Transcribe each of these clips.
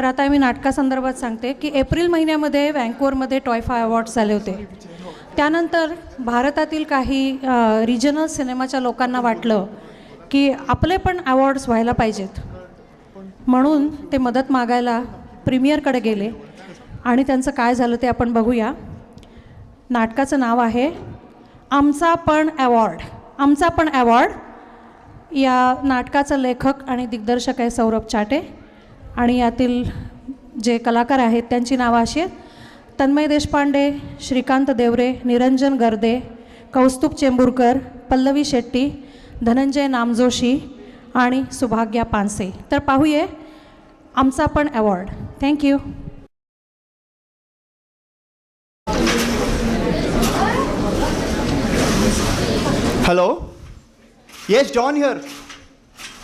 तर आता मी नाटकासंदर्भात सांगते की एप्रिल महिन्यामध्ये वँकुवरमध्ये टॉयफा अवॉर्ड्स झाले होते. त्यानंतर भारतातील काही रिजनल सिनेमाच्या लोकांना वाटलं की आपले पण अवॉर्ड्स व्हायला पाहिजेत, म्हणून ते मदत मागायला प्रीमियरकडे गेले आणि त्यांचं काय झालं ते आपण बघूया. नाटकाचं नाव आहे आमचा पण अवॉर्ड. आमचा पण अवॉर्ड. या नाटकाचा लेखक आणि दिग्दर्शक आहे सौरभ चाटे आणि यातील जे कलाकार आहेत त्यांची नावं अशी आहेत: तन्मय देशपांडे, श्रीकांत देवरे, निरंजन गर्दे, कौस्तुभ चेंबूरकर, पल्लवी शेट्टी, धनंजय नामजोशी आणि सुभाग्या पानसे. तर पाहूया आमचा पण award. Thank you. Hello, yes John here.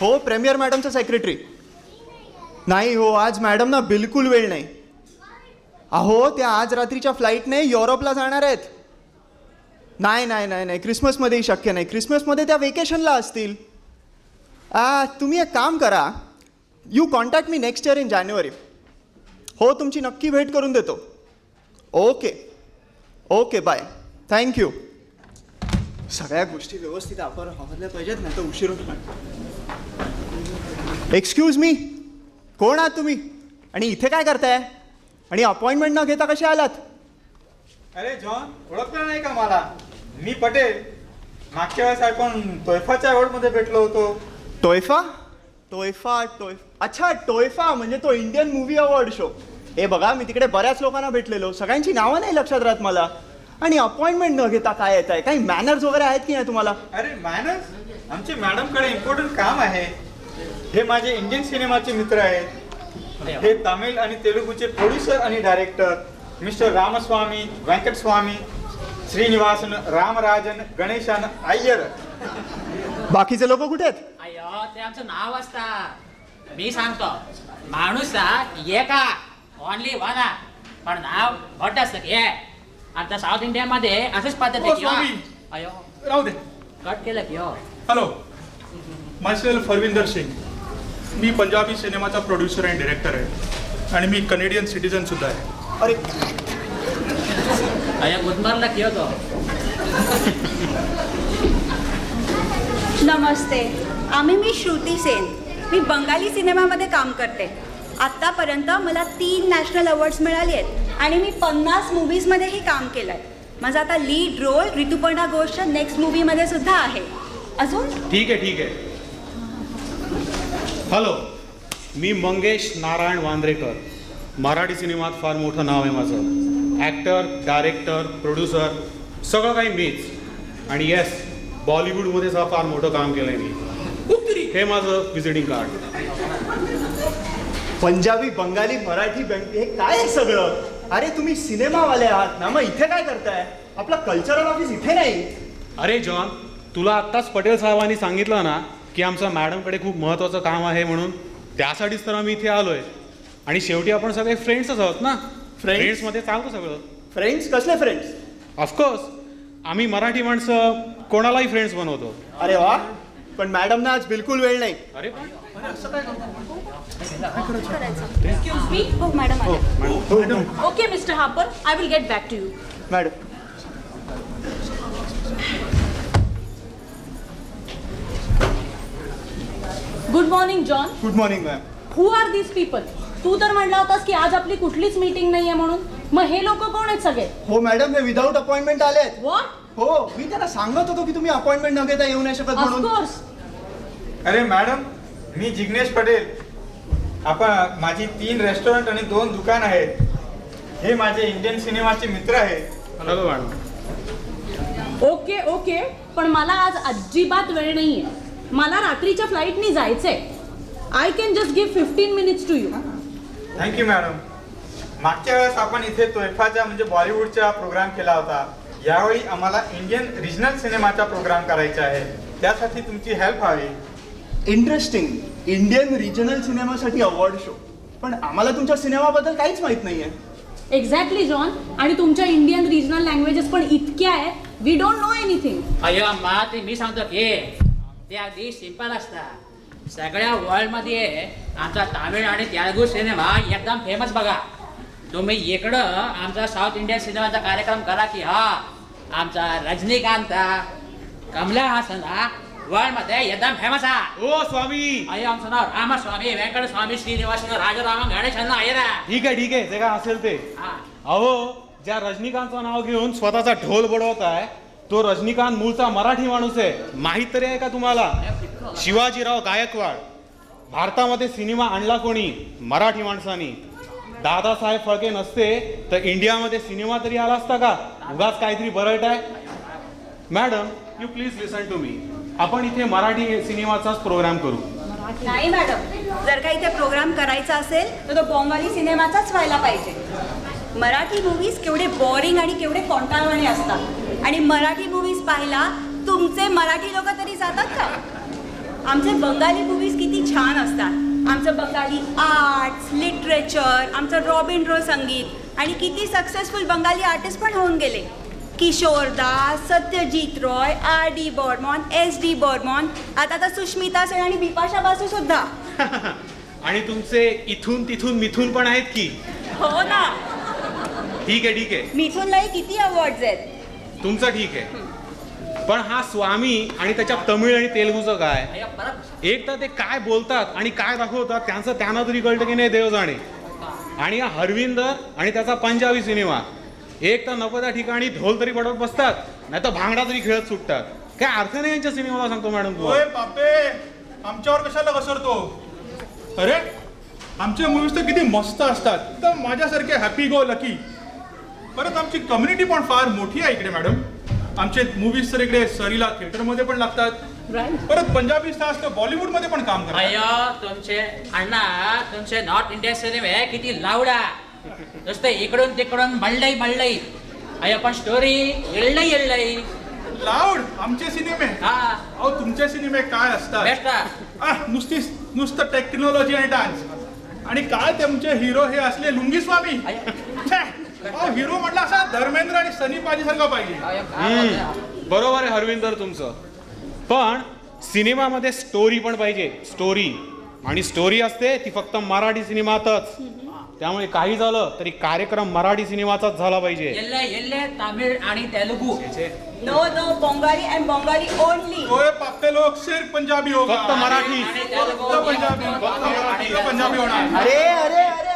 हो, प्रेमियर मॅडमचा सेक्रेटरी. नाही हो, आज मॅडमना बिलकुल वेळ नाही. अहो, त्या आज रात्रीच्या फ्लाईटने युरोपला जाणार आहेत. नाही नाही नाही नाही, क्रिसमसमध्येही शक्य नाही. क्रिसमसमध्ये त्या वेकेशनला असतील. तुम्ही एक काम करा, you contact me next year in जानेवारी. हो, तुमची नक्की भेट करून देतो. Okay okay, bye. थँक्यू. सगळ्या गोष्टी व्यवस्थित आपण आवडल्या पाहिजेत, नाही तर उशीर होणार. एक्सक्यूज मी, कोण आहात तुम्ही आणि इथे काय करताय आणि अपॉइंटमेंट न घेता कसे आलात? अरे जॉन, ओळखलं नाही का मला? मी पटेल. मागच्या वेळेस आपण टोयफाच्या अवॉर्डमध्ये भेटलो होतो. टोयफा टोयफा टोयफा अच्छा, टोयफा म्हणजे तो इंडियन मूवी अवॉर्ड शो. हे बघा, मी तिकडे बऱ्याच लोकांना भेटलेलो, सगळ्यांची नावं नाही लक्षात राहत मला. आणि अपॉइंटमेंट न घेता काय येत आहे? काही मॅनर्स वगैरे आहेत की नाही तुम्हाला? अरे मॅनर्स? आमचे मॅडमकडे इम्पॉर्टंट काम आहे. हे माझे इंडियन सिनेमाचे मित्र आहेत. हे तामिळ आणि तेलुगूचे प्रोड्युसर आणि डायरेक्टर मिस्टर रामस्वामी व्यंकटस्वामी, श्रीनिवासन, रामराजन, गणेशन अय्यर. बाकीचे लोक कुठे आहेत? अय्यो, ते आमचं नाव असतात. मी सांगतो, माणूस एका ओनली वन, पण नाव मोठं असतं की आता साऊथ इंडियामध्ये असंच पद्धत आहे. अयो, राहू दे, कट केलं की हो. Hello, myself Harvinder Singh. मी पंजाबी सिनेमाचा प्रोड्युसर आणि डिरेक्टर आहे आणि मी कनेडियन सिटीजन सुद्धा आहे. अरे अय्या, गुदमरला की होतो. नमस्ते, मी श्रुती सेन. मी बंगाली सिनेमामध्ये काम करते. आत्तापर्यंत मला 3 नॅशनल अवॉर्ड्स मिळाली आहेत आणि मी 50 मूव्हीजमध्येही काम केलं आहे. माझा आता लीड रोल ऋतुपर्णा घोषच्या नेक्स्ट मूव्हीमध्ये सुद्धा आहे. अजून ठीक आहे. हॅलो, मी मंगेश नारायण वांद्रेकर. मराठी सिनेमात फार मोठं नाव आहे माझं. ॲक्टर, डायरेक्टर, प्रोड्युसर सगळं काही मीच. आणि येस, बॉलिवूडमध्ये सुद्धा फार मोठं काम केलं आहे मी. हे माझं व्हिजिटिंग कार्ड. पंजाबी, बंगाली, मराठी, हे काय आहे सगळं? अरे तुम्ही सिनेमावाले आहात ना, मग इथे काय करताय? आपलं कल्चरल ऑफिस इथे नाही. अरे जॉन, तुला आत्ताच पटेल साहेबांनी सांगितलं ना की आमचं मॅडमकडे खूप महत्त्वाचं काम आहे म्हणून. त्यासाठीच तर आम्ही इथे आलोय. आणि शेवटी आपण सगळे फ्रेंड्सच आहोत ना. फ्रेंड्समध्ये चालतं सगळं. फ्रेंड्स? कसले फ्रेंड्स? ऑफकोर्स, आम्ही मराठी माणसं कोणालाही फ्रेंड्स बनवतो. अरे वा, पण मॅडमना आज बिलकुल वेळ नाही. अरे एक्सक्यूज मी. हो मॅडम आले. Okay, Mr. Harper, I will get back to you. Madam, Good morning, John. Good morning ma'am. Who are these people? तू तर म्हणला होतास की आज आपली कुठलीच मीटिंग नाहीये म्हणून. मग हे लोक कोण आहेत सगळे? हो मॅडम, हे विदाऊट अपॉइंटमेंट आलेत. What? हो, मी त्यांना सांगत होतो की तुम्ही अपॉइंटमेंट न घेता येऊ नाही शकत Of म्हणून. course. अरे मॅडम, मी जिग्नेश पटेल. आपण माझी 3 रेस्टॉरंट आणि 2 दुकान आहेत. हे माझे इंडियन सिनेमाचे मित्र आहेत. Hello madam. ओके, पण मला आज अजिबात वेळ नाहीये. मला रात्रीच्या फ्लाईटनी जायचंय. I can just give 15 minutes to you. Thank you madam. मागच्या वेळेस आपण इथे तोयफाचा म्हणजे बॉलिवूडचा प्रोग्राम केला होता. यावेळी आम्हाला इंडियन रिजनल सिनेमाचा प्रोग्राम करायचा आहे. त्यासाठी तुमची हेल्प हवी. इंटरेस्टिंग. इंडियन रिजनल सिनेमासाठी अवॉर्ड शो. पण आम्हाला तुमच्या सिनेमाबद्दल काहीच माहित नाहीये. Exactly John. आणि तुमच्या इंडियन रिजनल लँग्वेजेस पण इतक्या आहेत, वी डोंट नो एनिथिंग. अय्यो अम्मा, ते मी सांगतो की ते अगदी सिंपल असतात. सगळ्या वर्ल्डमध्ये आमचा तामिळ आणि तेलुगू सिनेमा एकदम फेमस बघा. तुम्ही इकडं आमचा साऊथ इंडियन सिनेमाचा कार्यक्रम करा की हा आमचा रजनीकांत कमला हासन वर्ल्डमध्ये एकदम फेमस आहे. ओ स्वामी. अय आमचं नाव रामस्वामी व्यंकट स्वामी श्रीनिवास राजाराम गणेशांना आहे ना. ठीक आहे जे काय असेल ते. हा. अहो ज्या रजनीकांतचं नाव घेऊन स्वतःचा ढोल बडवत आहे तो रजनीकांत मूळचा मराठी माणूस आहे. माहित तरी आहे का तुम्हाला? शिवाजीराव गायकवाड. भारतामध्ये सिनेमा आणला कोणी? मराठी माणसानी. दादासाहेब फळके नसते तर इंडियामध्ये सिनेमा तरी आला असता का? उगाच काहीतरी बरट आहे. Madam you please listen to me. आपण इथे मराठी सिनेमाचाच प्रोग्राम करू. नाही मॅडम, जर का इथे प्रोग्राम करायचा असेल तर तो बंगाली सिनेमाचाच व्हायला पाहिजे. मराठी मूवीज केवढे बोरिंग आणि केवढे कंटाळवाणे असतात. आणि मराठी मूवीज पाहायला तुमचे मराठी लोक तरी जातात का? आमचे बंगाली मूवीज किती छान असतात. आमचं बंगाली आर्ट्स, लिटरेचर, आमचं रॉबिन संगीत आणि किती सक्सेसफुल बंगाली आर्टिस्ट पण होऊन गेले. किशोरदास, सत्यजित रॉय, R.D. बर्मन, S.D. बर्मन, आता तर सुष्मिता सेन आणि बिपाशा बासू सुद्धा. आणि तुमचे इथून तिथून मिथून पण आहेत की? हो ना. ठीक आहे मिथूनलाही किती अवॉर्ड्स आहेत. तुमचं ठीक आहे. पण हा स्वामी आणि त्याच्या तमिळ आणि तेलुगूचं काय? अय परत एक तर ते काय बोलतात आणि काय दाखवतात त्यांचं त्यांना तरी कळतं की नाही देव जाणे. आणि हा हरविंदर आणि त्याचा पंजाबी सिनेमा एक तर नको त्या ठिकाणी ढोल तरी पडत बसतात नाही तर भांगडा तरी खेळत सुटतात. काय अर्थ नाही यांच्या सिनेमाला सांगतो मॅडम. होय बापे, आमच्यावर कशाला घसरतो? अरे आमचे मूवीज तर किती मस्त असतात, तर माझ्यासारखे हॅपी गो लकी. परत आमची कम्युनिटी पण फार मोठी आहे इकडे मॅडम. आमचे मूवीज तर इकडे सरीला थिएटरमध्ये पण लागतात. परत पंजाबी स्टार्स तर बॉलिवूडमध्ये पण काम करतात. अय्यो तुमचे अण्णा तुमचे नॉर्थ इंडियन सिनेमे किती लावडा नुसते इकडून तिकडून मळलई. अय्यो पण स्टोरी येळलई. लाऊड आमचे सिनेमे. हा अहो तुमचे सिनेमे काय असतात? बेस्ट. नुसतं टेक्नॉलॉजी आणि डान्स. आणि काय तुमचे हिरो हे असले लुंगी स्वामी. हिरो म्हटलं असा धर्मेंद्र आणि सनी पाजी सारखा पाहिजे. बरोबर आहे हरविंदर तुमचं. पण सिनेमामध्ये स्टोरी पण पाहिजे. स्टोरी आणि स्टोरी असते ती फक्त मराठी सिनेमातच. त्यामुळे काही झालं तरी कार्यक्रम मराठी सिनेमाचाच झाला पाहिजे. येल्ले तामिळ आणि Telugu. No Bengali and Bengali only. ओए पापे लोक सिर्फ पंजाबी होगा. फक्त मराठी. फक्त पंजाबी होणार. अरे अरे अरे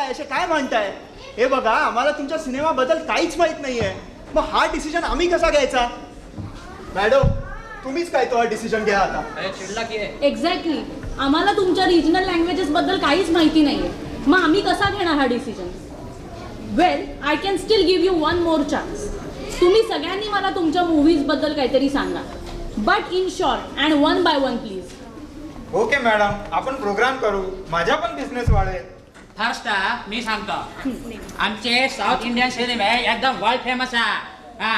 असे काय म्हणताय? हे बघा, आम्हाला तुमच्या सिनेमाबद्दल काहीच माहित नाहीये. मग हा डिसिजन आम्ही कसा घ्यायचा? मॅडम तुम्हीच काय तो हा डिसिजन घ्या आता. चिडला की एक्झॅक्टली. आम्हाला तुमच्या रिजनल लँग्वेजेस बद्दल काहीच माहिती नाहीये. मग आम्ही कसा घेणार हा decision? Well, I can still give you one more chance. तुम्ही सगळ्यांनी मला तुमच्या मूव्हीज बद्दल काहीतरी सांगा. But in short and one by one please. Okay madam, आपण प्रोग्राम करू. माझा पण बिझनेस वाढेल. फर्स्ट मी सांगतो आमचे साऊथ इंडियन सिनेमे एकदम वर्ल्ड फेमस आहे. हा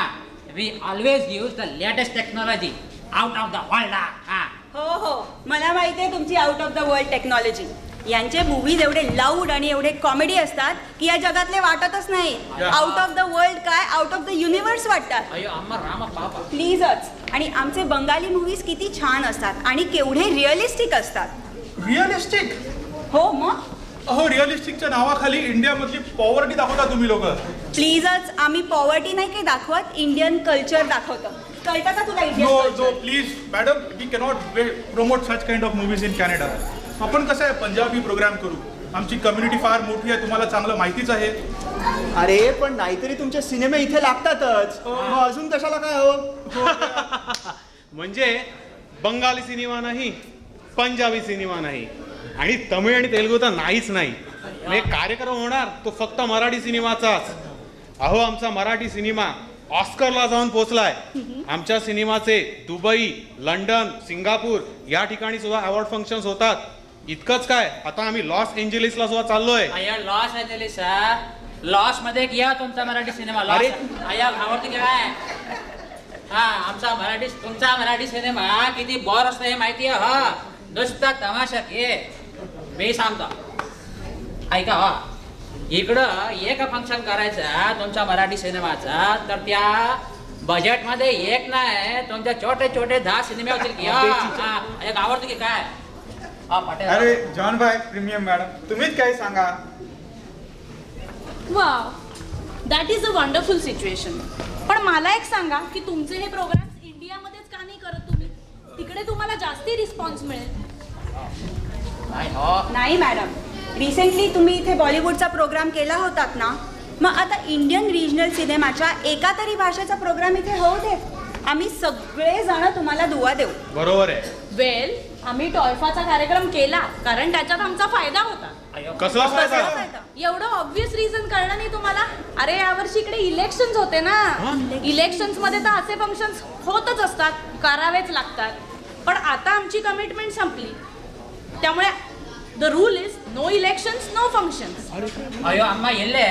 we always use the latest technology out of the world. हा हो मला माहिती आहे तुमची out of the world technology. यांचे मूवीज एवढे लाऊड आणि एवढे कॉमेडी असतात की या जगातले वाटतच नाही. आउट ऑफ द वर्ल्ड काय, आउट ऑफ द युनिव्हर्स वाटतात. अय्यो अम्मा रामा बाबा प्लीजच. आणि आमचे बंगाली मूवीज किती छान असतात आणि केवढे रिअलिस्टिक असतात. रिअलिस्टिक? हो मग. अहो रिअलिस्टिकच्या नावाखाली इंडियामधली पॉवर्टी दाखवता तुम्ही लोक. प्लीजच. आम्ही पॉवर्टी नाही काही दाखवत, इंडियन कल्चर दाखवतो. कळतं का तुला Indian no culture? Please madam, we cannot promote such kind of movies in Canada. आपण कसं आहे पंजाबी प्रोग्राम करू. आमची कम्युनिटी फार मोठी आहे, तुम्हाला चांगलं माहितीच आहे. अरे पण नाहीतरी तुमचे सिनेमे इथे लागतातच. मग अजून कशाला काय हो? म्हणजे बंगाली सिनेमा नाही, पंजाबी सिनेमा नाही आणि तमिळ आणि तेलुगू तर नाहीच नाही. एक कार्यक्रम होणार तो फक्त मराठी सिनेमाचाच. अहो आमचा मराठी सिनेमा ऑस्करला जाऊन पोहोचलाय. आमच्या सिनेमाचे दुबई, लंडन, सिंगापूर या ठिकाणी सुद्धा अवॉर्ड फंक्शन्स होतात. इतकंच काय, आता आम्ही लॉस एंजेलिसला सुद्धा चाललोय. अय्या लॉस एंजेलिस लॉस मध्ये घ्या तुमचा मराठी सिनेमा. लॉस अय्या आवडते काय? हा आमचा तुमचा मराठी सिनेमा किती बोर असतो हे माहिती आहे. हा नुसता तमाशा घे. मी सांगतो ऐका. हा इकडं एक फंक्शन करायचं तुमच्या मराठी सिनेमाचा तर त्या बजेटमध्ये एक नाही तुमच्या छोटे 10 सिनेमे होतील की. एक आवडते की काय? पटेल अरे जॉन भाई प्रीमियम मॅडम तुम्हीच काही सांगा. Wow, that is a wonderful situation. पण मला एक सांगा की तुमचे हे प्रोग्राम्स इंडियामध्येच का नाही करत तुम्ही? तिकडे तुम्हाला जास्ती रिस्पॉन्स मिळेल. नाही हो. नाही मॅडम, रिसेंटली तुम्ही इथे बॉलिवूडचा प्रोग्राम केला होतात ना, मग आता इंडियन रिजनल सिनेमाच्या एका तरी भाषेचा प्रोग्राम इथे होऊ दे. आम्ही सगळेजण तुम्हाला दुवा देऊ. बरोबर आहे. वेल, आम्ही टॉयफाचा कार्यक्रम केला कारण त्याच्यात आमचा फायदा होता. कसला फायदा? एवढं ऑब्विस रिझन कळलं नाही तुम्हाला? अरे यावर्षी इकडे इलेक्शन्स होते ना. इलेक्शन्स मध्ये तर असे फंक्शन्स होतच असतात, करावेच लागतात. पण आता आमची कमिटमेंट संपली, त्यामुळे the rule is no elections no functions. अयो अम्मा येल्ले,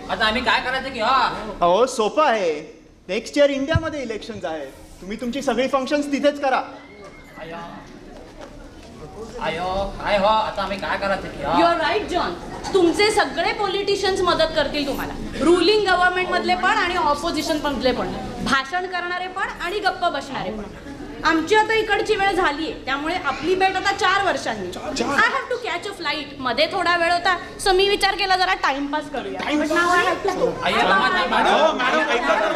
आता आम्ही काय करायचं की हा? अहो सोपं आहे. नेक्स्ट इयर इंडियामध्ये इलेक्शन्स आहे. तुम्ही तुमची सगळी फंक्शन्स तिथेच करा. अयो अयो काय हो, आता आम्ही काय करायचं की यू हा? All right John. तुमचे सगळे पॉलिटिशियन्स मदत करतील तुम्हाला, रुलिंग गव्हर्नमेंट मधले पण आणि ऑपोजिशन मधले पण, भाषण करणारे पण आणि गप्प बसणारे पण. आमची आता इकडची वेळ झाली आहे, त्यामुळे आपली भेट आता 4 वर्षांनी. I have to catch a flight. मध्ये थोडा वेळ होता, सो मी विचार केला जरा टाइमपास करूया. But now I have to go. अय्या, Bye bye. मॅडम ऐका तर.